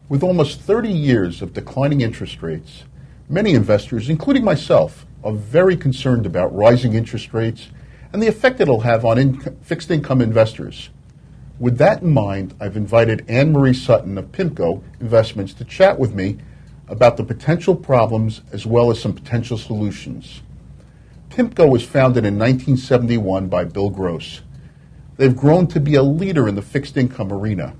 With almost 30 years of declining interest rates, many investors, including myself, are very concerned about rising interest rates and the effect it'll have on fixed income investors. With that in mind, I've invited Anne-Marie Sutton of Pimco Investments to chat with me about the potential problems as well as some potential solutions. Pimco was founded in 1971 by Bill Gross. They've grown to be a leader in the fixed income arena.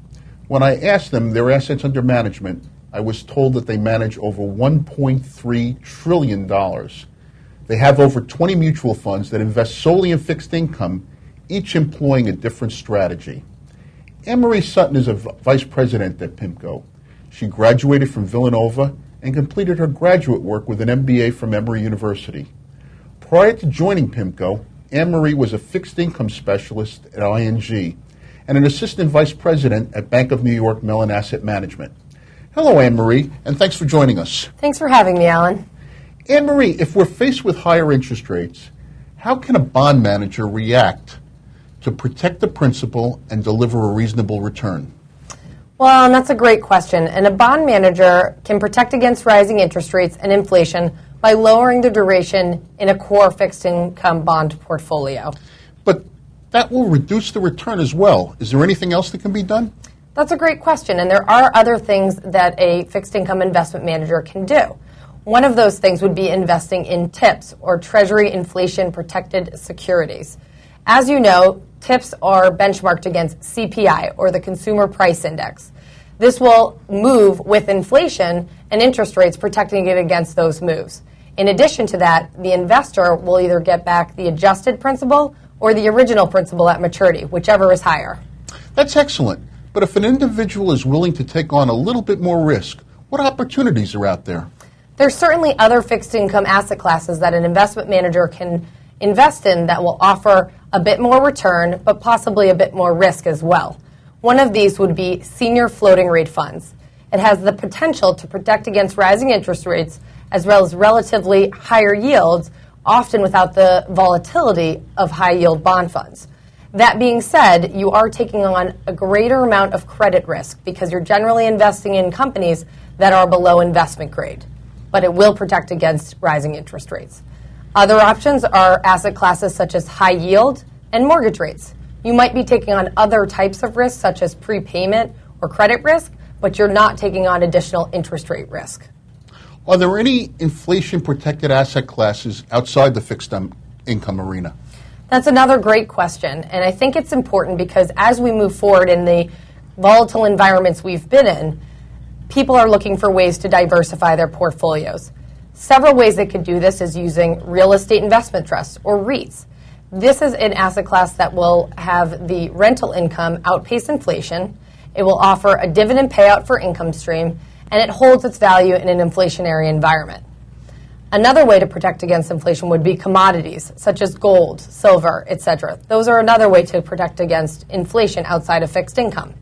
When I asked them their assets under management, I was told that they manage over $1.3 trillion. They have over 20 mutual funds that invest solely in fixed income, each employing a different strategy. Anne-Marie Sutton is a vice president at Pimco. She graduated from Villanova and completed her graduate work with an MBA from Emory University. Prior to joining Pimco, Anne-Marie was a fixed income specialist at ING and an assistant vice president at Bank of New York Mellon Asset Management. Hello, Anne-Marie, and thanks for joining us. Thanks for having me, Alan. Anne-Marie, if we're faced with higher interest rates, how can a bond manager react to protect the principal and deliver a reasonable return? Well, and that's a great question. And a bond manager can protect against rising interest rates and inflation by lowering the duration in a core fixed income bond portfolio. But that will reduce the return as well. Is there anything else that can be done? That's a great question, and there are other things that a fixed income investment manager can do. One of those things would be investing in TIPS, or Treasury Inflation Protected Securities. As you know, TIPS are benchmarked against CPI, or the Consumer Price Index. This will move with inflation and interest rates, protecting it against those moves. In addition to that, the investor will either get back the adjusted principal or the original principal at maturity, whichever is higher. That's excellent. But if an individual is willing to take on a little bit more risk, what opportunities are out there? There's certainly other fixed income asset classes that an investment manager can invest in that will offer a bit more return, but possibly a bit more risk as well. One of these would be senior floating rate funds. It has the potential to protect against rising interest rates as well as relatively higher yields, often without the volatility of high-yield bond funds. That being said, you are taking on a greater amount of credit risk because you're generally investing in companies that are below investment grade, but it will protect against rising interest rates. Other options are asset classes such as high yield and mortgage rates. You might be taking on other types of risk such as prepayment or credit risk, but you're not taking on additional interest rate risk. Are there any inflation-protected asset classes outside the fixed income arena? That's another great question, and I think it's important because as we move forward in the volatile environments we've been in, people are looking for ways to diversify their portfolios. Several ways they could do this is using real estate investment trusts, or REITs. This is an asset class that will have the rental income outpace inflation. It will offer a dividend payout for income stream, and it holds its value in an inflationary environment. Another way to protect against inflation would be commodities, such as gold, silver, etc. Those are another way to protect against inflation outside of fixed income.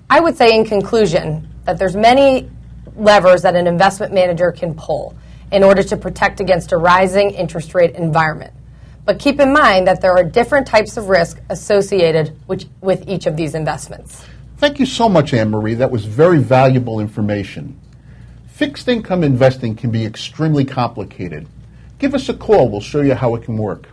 I would say in conclusion that there's many levers that an investment manager can pull in order to protect against a rising interest rate environment. But keep in mind that there are different types of risk associated with each of these investments. Thank you so much, Anne-Marie. That was very valuable information. Fixed income investing can be extremely complicated. Give us a call. We'll show you how it can work.